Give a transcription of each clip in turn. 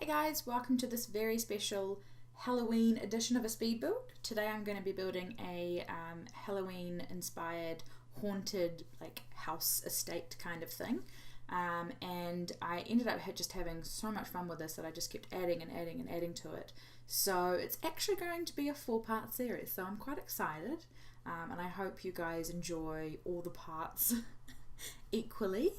guys, welcome to this very special Halloween edition of a speed build. Today I'm going to be building a Halloween inspired haunted house estate kind of thing, and I ended up just having so much fun with this that I just kept adding and adding and adding to it. So it's actually going to be a 4-part series, so I'm quite excited, and I hope you guys enjoy all the parts equally.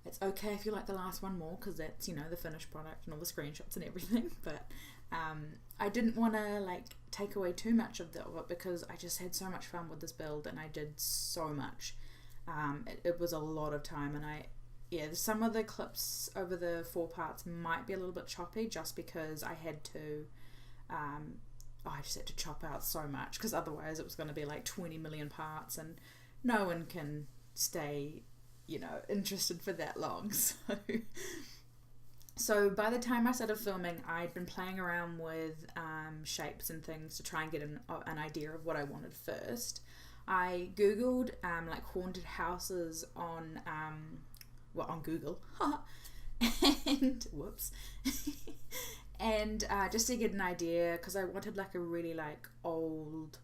It's okay if you like the last one more because that's, the finished product and all the screenshots and everything, but I didn't want to take away too much of it because I just had so much fun with this build and I did so much. It was a lot of time, and some of the clips over the 4 parts might be a little bit choppy just because I had to I just had to chop out so much because otherwise it was going to be 20 million parts and no one can stay interested for that long. So by the time I started filming, I'd been playing around with shapes and things to try and get an idea of what I wanted first. I googled haunted houses on Google and whoops and just to get an idea because I wanted a really old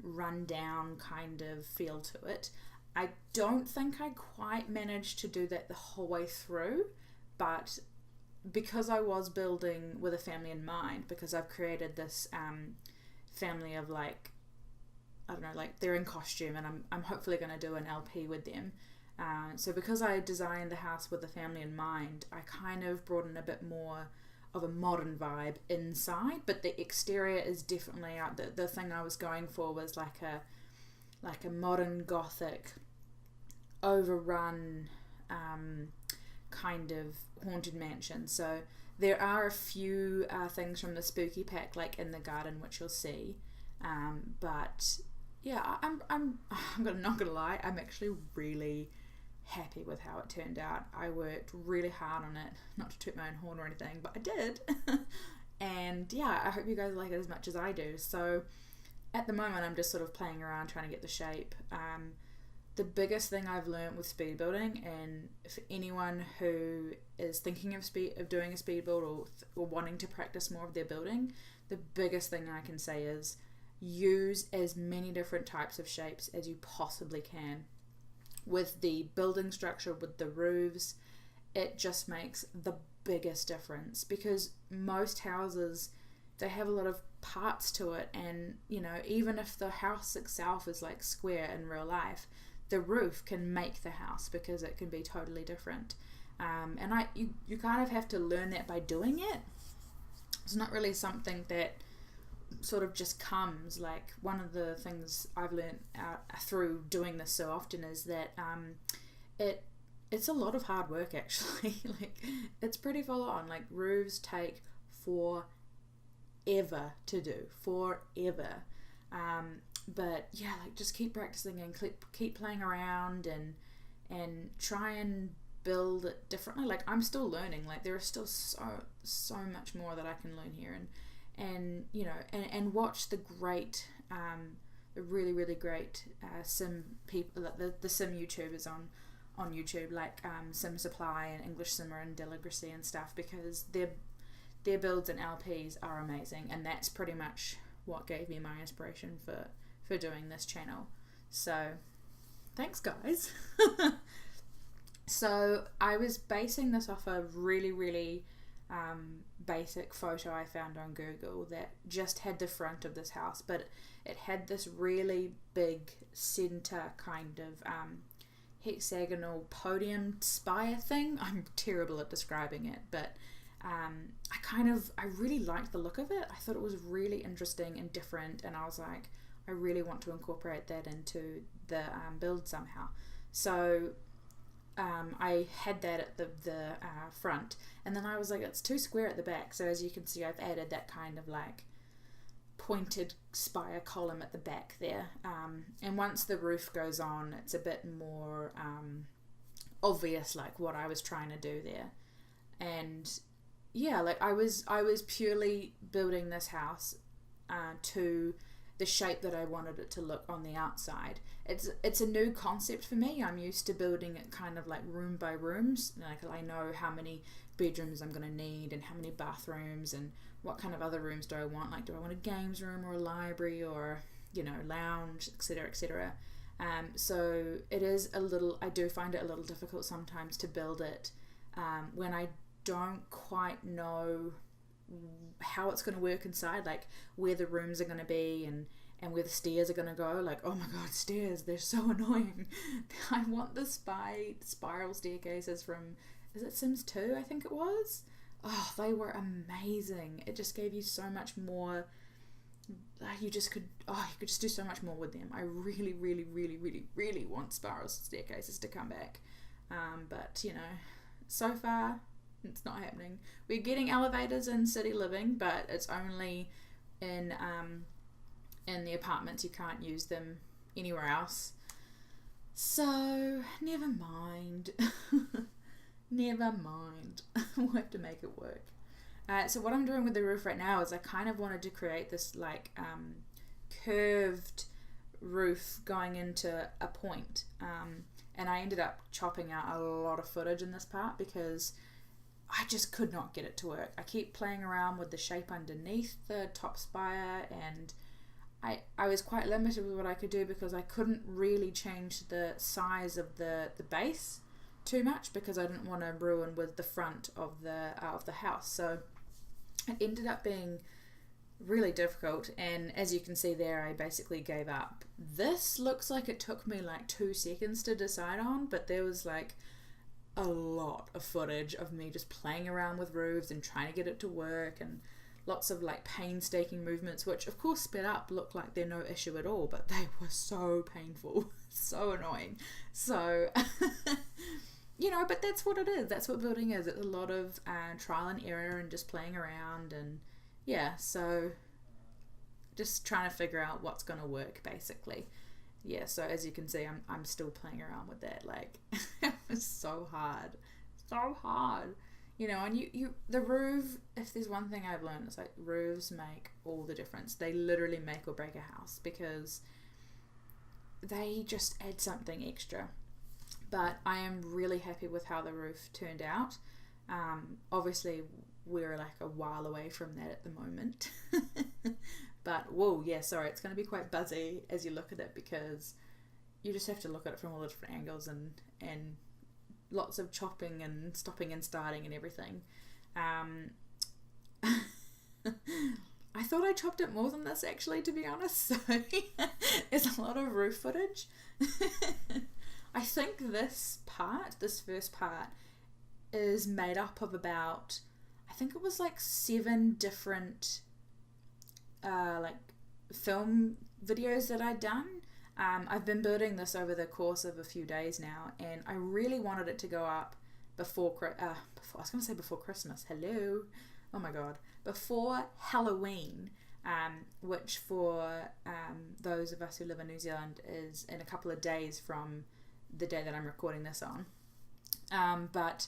rundown kind of feel to it. I don't think I quite managed to do that the whole way through, but because I was building with a family in mind, because I've created this family of they're in costume and I'm hopefully going to do an LP with them. So because I designed the house with the family in mind, I kind of brought in a bit more of a modern vibe inside, but the exterior is definitely out. The thing I was going for was like a modern gothic overrun kind of haunted mansion. So there are a few things from the spooky pack in the garden which you'll see, but yeah, I'm not gonna lie, I'm actually really happy with how it turned out. I worked really hard on it, not to toot my own horn or anything, but I did. And yeah, I hope you guys like it as much as I do. So at the moment I'm just sort of playing around trying to get the shape. The biggest thing I've learned with speed building, and for anyone who is thinking of doing a speed build or wanting to practice more of their building, the biggest thing I can say is use as many different types of shapes as you possibly can. With the building structure, with the roofs, it just makes the biggest difference because most houses, they have a lot of parts to it, and even if the house itself is square in real life, the roof can make the house because it can be totally different, and you kind of have to learn that by doing it. It's not really something that sort of just comes. One of the things I've learned through doing this so often is that it's a lot of hard work actually. It's pretty full on. Roofs take forever to do, forever. But yeah, just keep practicing and keep playing around and try and build it differently. I'm still learning. There is still so much more that I can learn here, and watch the great the really great sim people, the sim YouTubers on YouTube, Sim Supply and English Simmer and Deligracy and stuff, because their builds and LPs are amazing, and that's pretty much what gave me my inspiration for doing this channel. So thanks guys. So I was basing this off a really basic photo I found on Google that just had the front of this house, but it had this really big center kind of hexagonal podium spire thing. I'm terrible at describing it, but I really liked the look of it. I thought it was really interesting and different, and I was like, I really want to incorporate that into the build somehow. So I had that at the front, and then I was like, it's too square at the back. So as you can see, I've added that kind of pointed spire column at the back there. And once the roof goes on, it's a bit more obvious what I was trying to do there. And yeah, I was purely building this house to the shape that I wanted it to look on the outside. It's a new concept for me. I'm used to building it kind of like room by rooms. Like I know how many bedrooms I'm going to need and how many bathrooms and what kind of other rooms do I want. Like, do I want a games room or a library or, you know, lounge, etc., etc. So it is I do find it a little difficult sometimes to build it when I don't quite know how it's going to work inside, like where the rooms are going to be and where the stairs are going to go. Like, oh my god, stairs, they're so annoying. I want the spiral staircases from, is it Sims 2, I think it was? Oh, they were amazing. It just gave you so much more. You could just do so much more with them. I really, really, really, really, really want spiral staircases to come back. But, you know, so far, it's not happening. We're getting elevators in city living, but it's only in the apartments. You can't use them anywhere else. So, never mind. Never mind. We'll have to make it work. So what I'm doing with the roof right now is I kind of wanted to create this like curved roof going into a point. And I ended up chopping out a lot of footage in this part because I just could not get it to work. I keep playing around with the shape underneath the top spire, and I was quite limited with what I could do because I couldn't really change the size of the base too much because I didn't want to ruin with the front of the house. So it ended up being really difficult, and as you can see there, I basically gave up. This looks like it took me like 2 seconds to decide on, but there was like a lot of footage of me just playing around with roofs and trying to get it to work, and lots of like painstaking movements, which of course sped up look like they're no issue at all, but they were so painful, so annoying. So you know, but that's what it is. That's what building is. It's a lot of trial and error and just playing around, and yeah, so just trying to figure out what's going to work basically. Yeah, so as you can see, I'm still playing around with that. Like, it was so hard. You know, and you the roof, if there's one thing I've learned, it's like roofs make all the difference. They literally make or break a house because they just add something extra. But I am really happy with how the roof turned out. Obviously, we're like a while away from that at the moment. But, whoa, yeah, sorry, it's going to be quite buzzy as you look at it because you just have to look at it from all the different angles and lots of chopping and stopping and starting and everything. I thought I chopped it more than this, actually, to be honest. So there's a lot of roof footage. I think this first part, is made up of about, I think it was like 7 different like film videos that I'd done. I've been building this over the course of a few days now, and I really wanted it to go up before I was going to say before Christmas. Hello. Oh my god. Before Halloween, which for those of us who live in New Zealand is in a couple of days from the day that I'm recording this on. But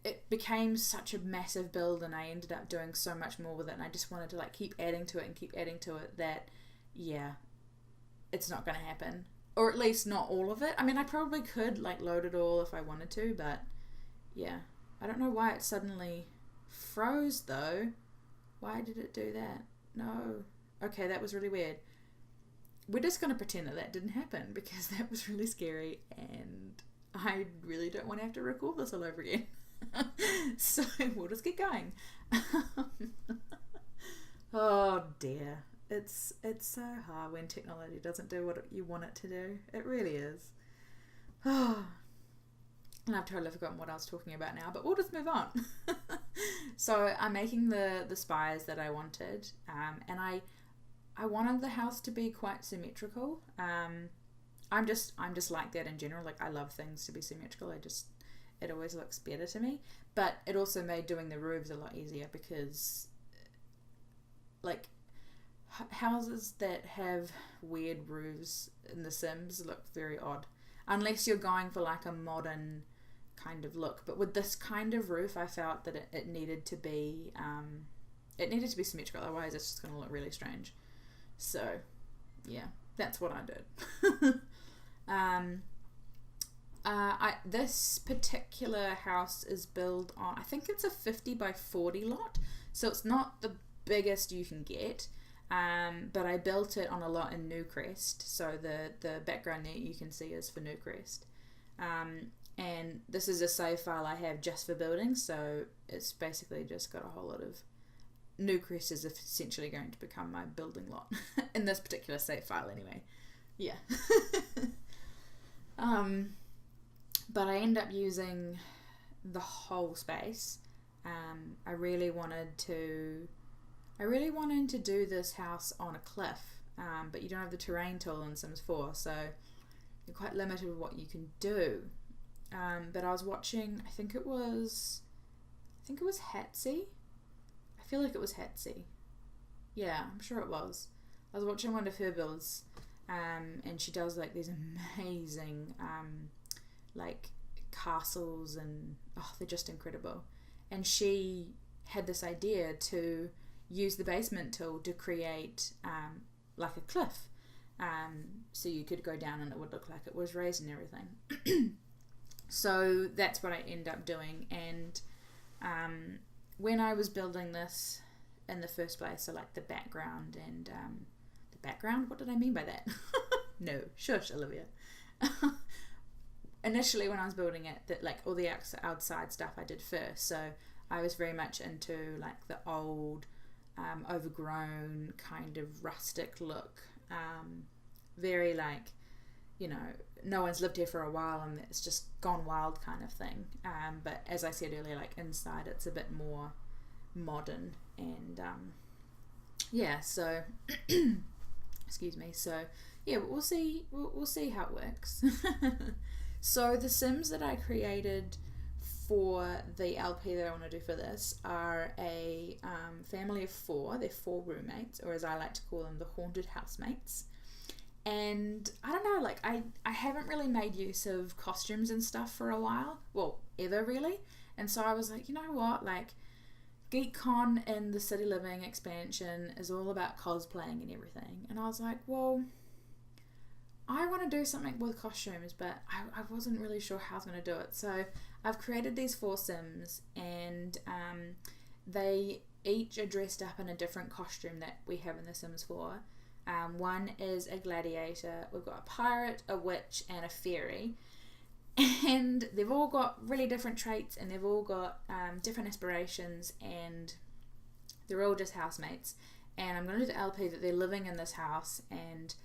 it became such a massive build, and I ended up doing so much more with it, and I just wanted to like keep adding to it that yeah, it's not going to happen, or at least not all of it. I mean, I probably could like load it all if I wanted to, but yeah, I don't know why it suddenly froze though. Why did it do that? No. Okay, that was really weird. We're just going to pretend that didn't happen because that was really scary, and I really don't want to have to record this all over again. So we'll just get going. Oh dear. It's so hard when technology doesn't do what you want it to do. It really is. Oh, and I've totally forgotten what I was talking about now, but we'll just move on. So I'm making the spires that I wanted, and I wanted the house to be quite symmetrical. I'm just like that in general. Like, I love things to be symmetrical. It always looks better to me. But it also made doing the roofs a lot easier because, like, houses that have weird roofs in The Sims look very odd. Unless you're going for, like, a modern kind of look. But with this kind of roof, I felt that it needed to be symmetrical. Otherwise, it's just going to look really strange. So yeah, that's what I did. This particular house is built on, I think it's a 50 by 40 lot, so it's not the biggest you can get, but I built it on a lot in Newcrest, so the background there you can see is for Newcrest, and this is a save file I have just for building, so it's basically just got a whole lot of Newcrest is essentially going to become my building lot in this particular save file anyway. Yeah. But I end up using the whole space. I really wanted to do this house on a cliff, but you don't have the terrain tool in Sims 4, so you're quite limited with what you can do. But I was watching, I think it was Hatsy. I feel like it was Hatsy. Yeah, I'm sure it was. I was watching one of her builds, and she does like these amazing like castles, and they're just incredible. And she had this idea to use the basement tool to create like a cliff, so you could go down and it would look like it was raised and everything. So that's what I end up doing. And when I was building this in the first place, so like the background and the background, what did I mean by that? No, shush, Olivia. Initially when I was building it, that like all the outside stuff I did first, so I was very much into like the old overgrown kind of rustic look, very like, you know, no one's lived here for a while and it's just gone wild kind of thing, but as I said earlier, like inside it's a bit more modern, and yeah, so excuse me, so yeah, we'll see how it works. So the Sims that I created for the LP that I want to do for this are a family of 4. They're 4 roommates, or as I like to call them, the haunted housemates. And I don't know, like I haven't really made use of costumes and stuff for a while, well, ever really. And so I was like, you know what, like GeekCon in the City Living expansion is all about cosplaying and everything. And I was like, well, I want to do something with costumes, but I wasn't really sure how I was going to do it. So I've created these 4 Sims, and they each are dressed up in a different costume that we have in The Sims 4. One is a gladiator, we've got a pirate, a witch, and a fairy. And they've all got really different traits, and they've all got different aspirations, and they're all just housemates. And I'm going to do the LP that they're living in this house, and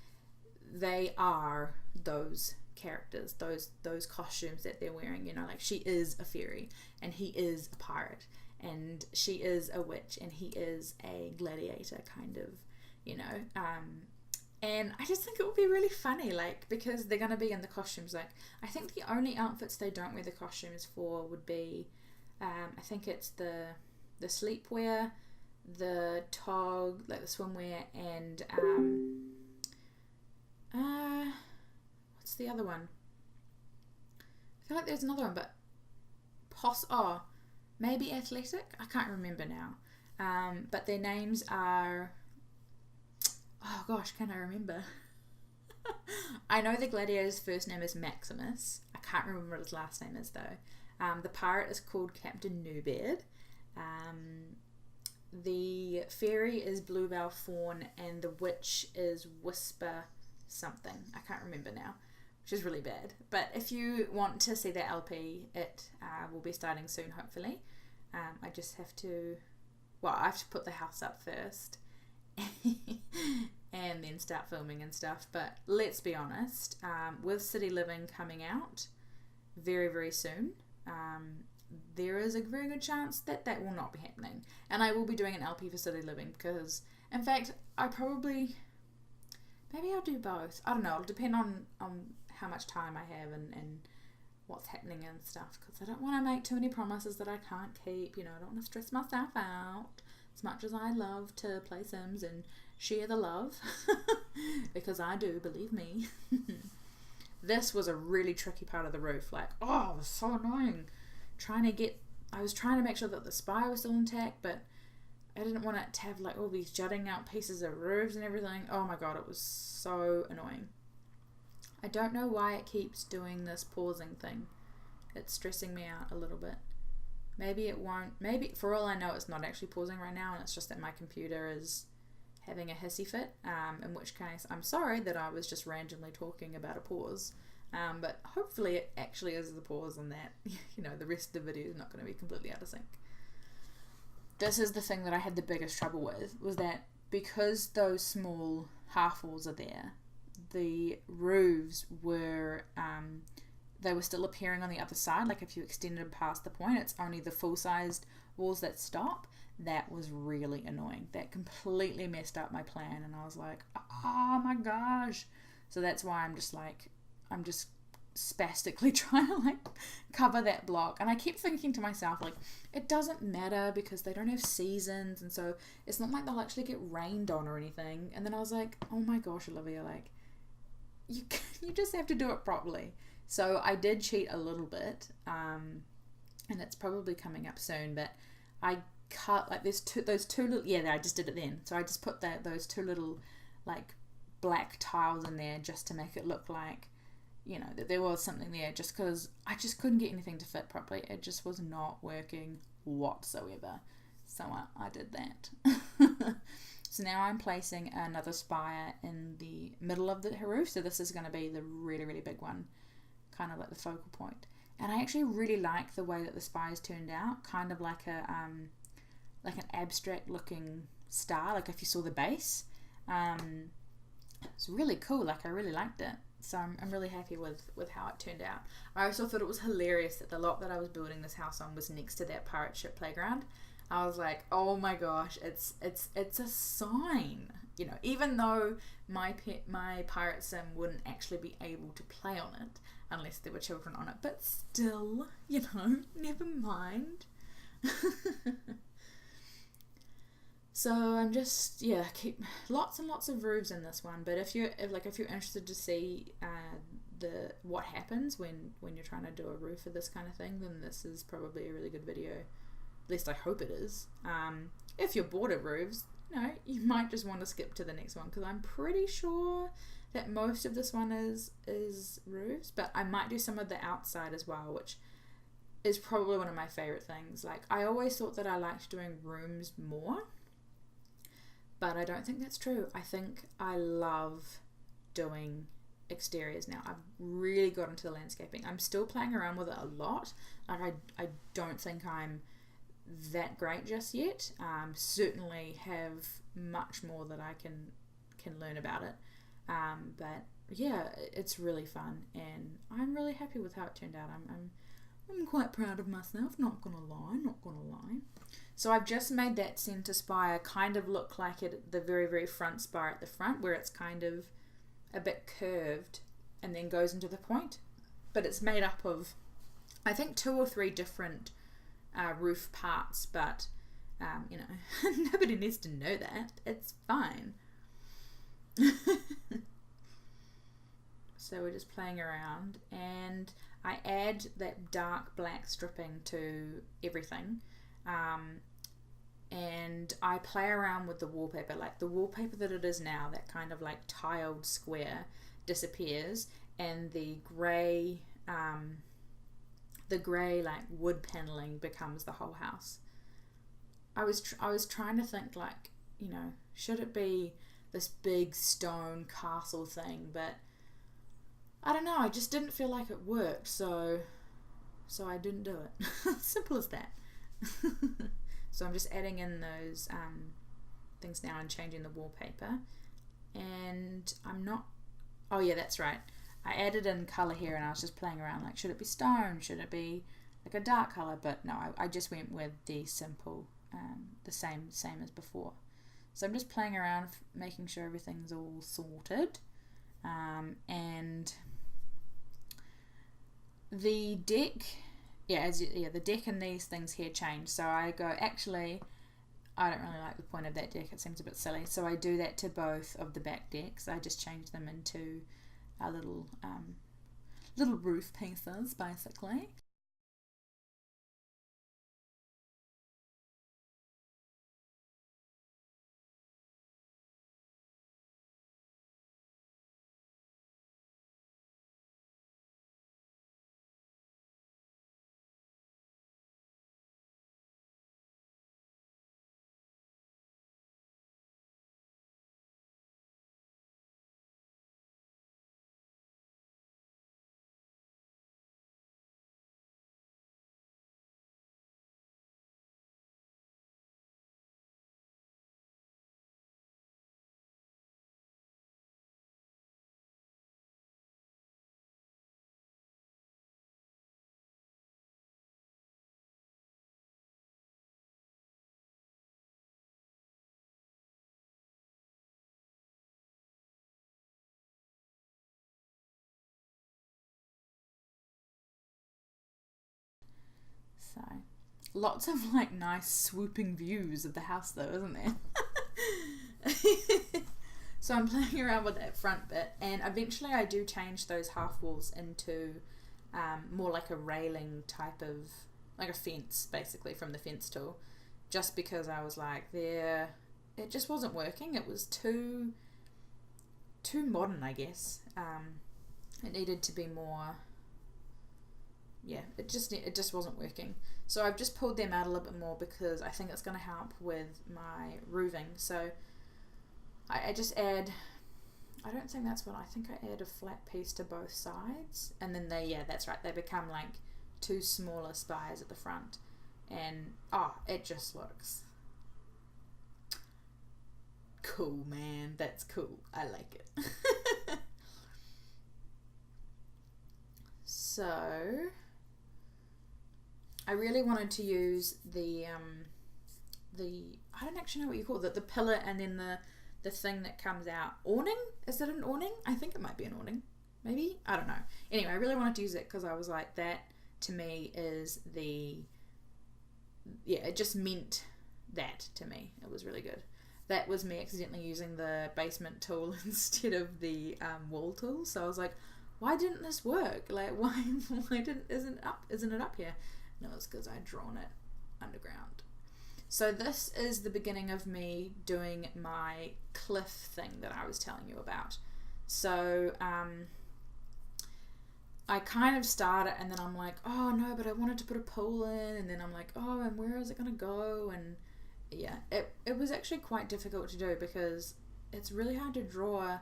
they are those characters, those costumes that they're wearing, you know, like she is a fairy and he is a pirate, and she is a witch and he is a gladiator, kind of, you know, and I just think it would be really funny, like, because they're going to be in the costumes. Like, I think the only outfits they don't wear the costumes for would be I think it's the sleepwear, the tog, like the swimwear, and what's the other one? I feel like there's another one, but maybe athletic? I can't remember now. But their names are, oh gosh, can I remember? I know the gladiator's first name is Maximus. I can't remember what his last name is though. The pirate is called Captain Newbeard. The fairy is Bluebell Fawn, and the witch is Whisper something. I can't remember now, which is really bad. But if you want to see that LP, it will be starting soon, hopefully. I just have to, I have to put the house up first and then start filming and stuff. But let's be honest, with City Living coming out very, very soon, there is a very good chance that that will not be happening. And I will be doing an LP for City Living because, in fact, maybe I'll do both. I don't know. It'll depend on how much time I have and what's happening and stuff, because I don't want to make too many promises that I can't keep. You know, I don't want to stress myself out as much as I love to play Sims and share the love, because I do, believe me. This was a really tricky part of the roof. Like, it was so annoying. I was trying to make sure that the spire was still intact, but I didn't want it to have like all these jutting out pieces of roofs and everything. Oh my god, it was so annoying. I don't know why it keeps doing this pausing thing. It's stressing me out a little bit. Maybe it won't. Maybe, for all I know, it's not actually pausing right now, and it's just that my computer is having a hissy fit, in which case I'm sorry that I was just randomly talking about a pause. But hopefully it actually is the pause, and that, you know, the rest of the video is not going to be completely out of sync. This is the thing that I had the biggest trouble with, was that because those small half walls are there, the roofs were, they were still appearing on the other side. Like if you extended past the point, it's only the full-sized walls that stop. That was really annoying. That completely messed up my plan, and I was like, oh my gosh. So that's why I'm just spastically trying to like cover that block. And I kept thinking to myself, like, it doesn't matter because they don't have seasons, and so it's not like they'll actually get rained on or anything. And then I was like, oh my gosh, Olivia, like, you just have to do it properly. So I did cheat a little bit, and it's probably coming up soon, but I cut like those two little, yeah, I just did it then. So I just put those two little like black tiles in there just to make it look like, you know, that there was something there, just because I just couldn't get anything to fit properly. It just was not working whatsoever. So I did that. So now I'm placing another spire in the middle of the roof. So this is going to be the really, really big one, kind of like the focal point. And I actually really like the way that the spires turned out, kind of like an abstract looking star, like if you saw the base. It's really cool. Like, I really liked it. So I'm really happy with how it turned out. I also thought it was hilarious that the lot that I was building this house on was next to that pirate ship playground. I was like, oh my gosh, it's a sign. You know, even though my pirate sim wouldn't actually be able to play on it unless there were children on it, but still, you know, never mind. So I'm just, yeah, keep lots and lots of roofs in this one. But if you're interested to see what happens when you're trying to do a roof for this kind of thing, then this is probably a really good video. At least I hope it is. If you're bored of roofs, you know, you might just want to skip to the next one, because I'm pretty sure that most of this one is roofs. But I might do some of the outside as well, which is probably one of my favorite things. Like, I always thought that I liked doing rooms more, but I don't think that's true. I think I love doing exteriors now. I've really got into the landscaping. I'm still playing around with it a lot. Like, I don't think I'm that great just yet. Certainly have much more that I can learn about it. But yeah, it's really fun, and I'm really happy with how it turned out. I'm quite proud of myself, not gonna lie. So I've just made that centre spire kind of look like the very, very front spire at the front, where it's kind of a bit curved and then goes into the point. But it's made up of, I think, 2 or 3 different roof parts, but you know, nobody needs to know that. It's fine. So we're just playing around, and I add that dark black stripping to everything, and I play around with the wallpaper. Like, the wallpaper that it is now, that kind of like tiled square, disappears, and the grey like wood paneling becomes the whole house. I was trying to think, like, you know, should it be this big stone castle thing, but I don't know, I just didn't feel like it worked, so I didn't do it. Simple as that. So I'm just adding in those things now and changing the wallpaper. And I'm not, oh yeah, that's right. I added in colour here, and I was just playing around, like, should it be stone? Should it be like a dark colour? But no, I just went with the simple, the same as before. So I'm just playing around, making sure everything's all sorted. And the deck, the deck and these things here change. So I go, actually, I don't really like the point of that deck. It seems a bit silly. So I do that to both of the back decks. I just change them into our little roof pieces, basically. So lots of like nice swooping views of the house though, isn't there? So I'm playing around with that front bit, and eventually I do change those half walls into more like a railing type of, like a fence basically from the fence tool, just because I was like, it just wasn't working. It was too modern, I guess. It needed to be more, it just wasn't working. So I've just pulled them out a little bit more because I think it's going to help with my roofing. So I just add, I don't think that's what, I think I add a flat piece to both sides, and then that's right, they become like two smaller spires at the front, and it just looks cool, man. That's cool. I like it. So I really wanted to use the I don't actually know what you call it, the pillar, and then the thing that comes out. Awning? Is it an awning? I think it might be an awning. Maybe? I don't know. Anyway, I really wanted to use it because I was like, that to me is it just meant that to me. It was really good. That was me accidentally using the basement tool instead of the wall tool. So I was like, why didn't this work? Like, why isn't it up here? No, it's because I'd drawn it underground. So this is the beginning of me doing my cliff thing that I was telling you about. So I kind of started, and then I'm like, oh no, but I wanted to put a pool in, and then I'm like, oh, and where is it going to go? And yeah, it was actually quite difficult to do because it's really hard to draw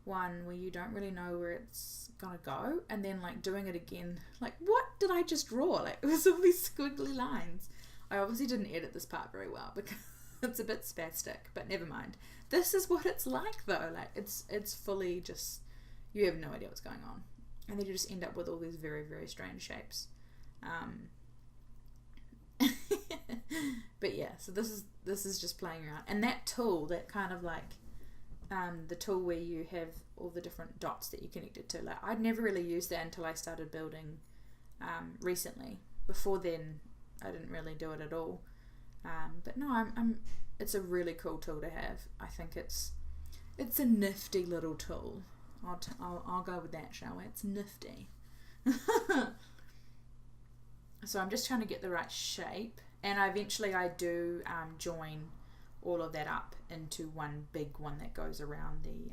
one where you don't really know where it's gonna go, and then like doing it again, like, what did I just draw? Like, it was all these squiggly lines. I obviously didn't edit this part very well because it's a bit spastic, but never mind. This is what it's like though. Like, it's fully just, you have no idea what's going on, and then you just end up with all these very, very strange shapes. But yeah, so this is just playing around, and that tool, that kind of like the tool where you have all the different dots that you connect it to, like, I'd never really used that until I started building recently. Before then I didn't really do it at all, but no, it's a really cool tool to have. I think it's a nifty little tool. I'll go with that, shall we? It's nifty. So I'm just trying to get the right shape, and eventually I do join all of that up into one big one that goes around the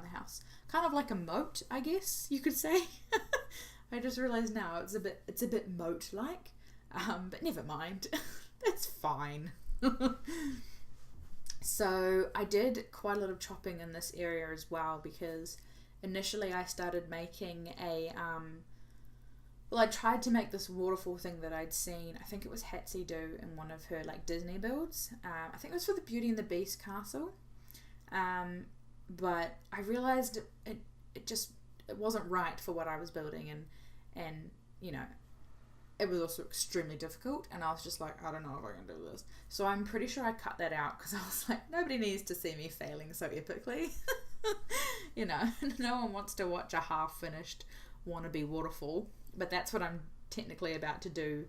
house, kind of like a moat, I guess you could say. I just realized now it's a bit moat like, but never mind. That's fine. So I did quite a lot of chopping in this area as well, because initially I started making I tried to make this waterfall thing that I'd seen, I think it was Hatsy do in one of her like Disney builds. I think it was for the Beauty and the Beast castle. But I realized it wasn't right for what I was building, and you know, it was also extremely difficult, and I was just like, I don't know if I can do this. So I'm pretty sure I cut that out because I was like, nobody needs to see me failing so epically. You know, no one wants to watch a half-finished wannabe waterfall, but that's what I'm technically about to do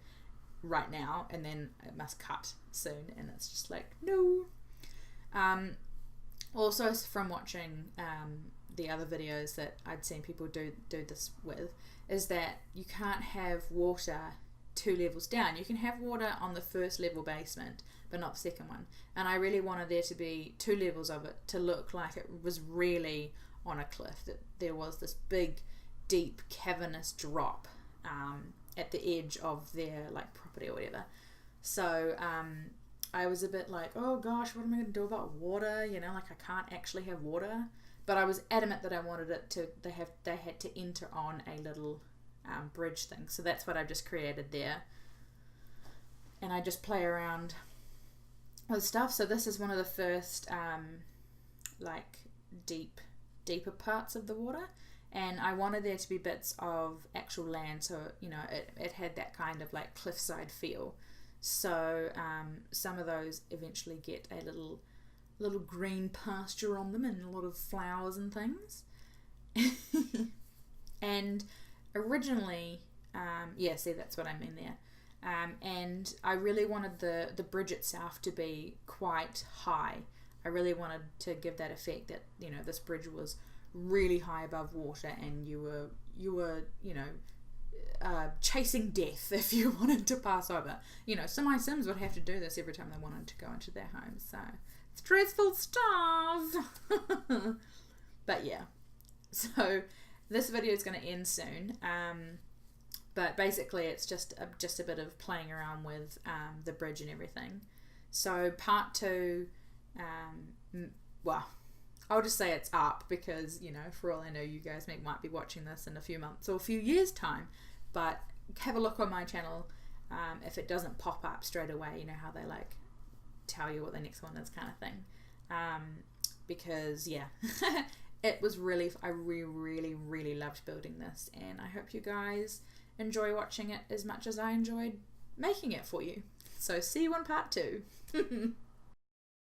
right now, and then it must cut soon, and it's just like, no. Also from watching the other videos that I'd seen people do this with, is that you can't have water 2 levels down. You can have water on the first level basement, but not the second one. And I really wanted there to be 2 levels of it to look like it was really on a cliff, that there was this big, deep, cavernous drop at the edge of their like property or whatever. So I was a bit like, oh gosh, what am I going to do about water? You know, like, I can't actually have water. But I was adamant that I wanted it to, they had to enter on a little bridge thing. So that's what I've just created there. And I just play around with stuff. So this is one of the first like deeper parts of the water. And I wanted there to be bits of actual land, so, you know, it had that kind of like cliffside feel. So some of those eventually get a little green pasture on them, and a lot of flowers and things. And originally, see, that's what I mean there. And I really wanted the bridge itself to be quite high. I really wanted to give that effect that, you know, this bridge was really high above water, and you were you know, chasing death if you wanted to pass over. You know, so my Sims would have to do this every time they wanted to go into their homes. So stressful stuff. But yeah, so this video is going to end soon. But basically it's just a bit of playing around with the bridge and everything. So part 2, well, I'll just say it's up because, you know, for all I know, you guys might be watching this in a few months or a few years' time. But have a look on my channel. If it doesn't pop up straight away, you know how they like tell you what the next one is, kind of thing. Because yeah, it was really, I really loved building this, and I hope you guys enjoy watching it as much as I enjoyed making it for you. So see you in part 2.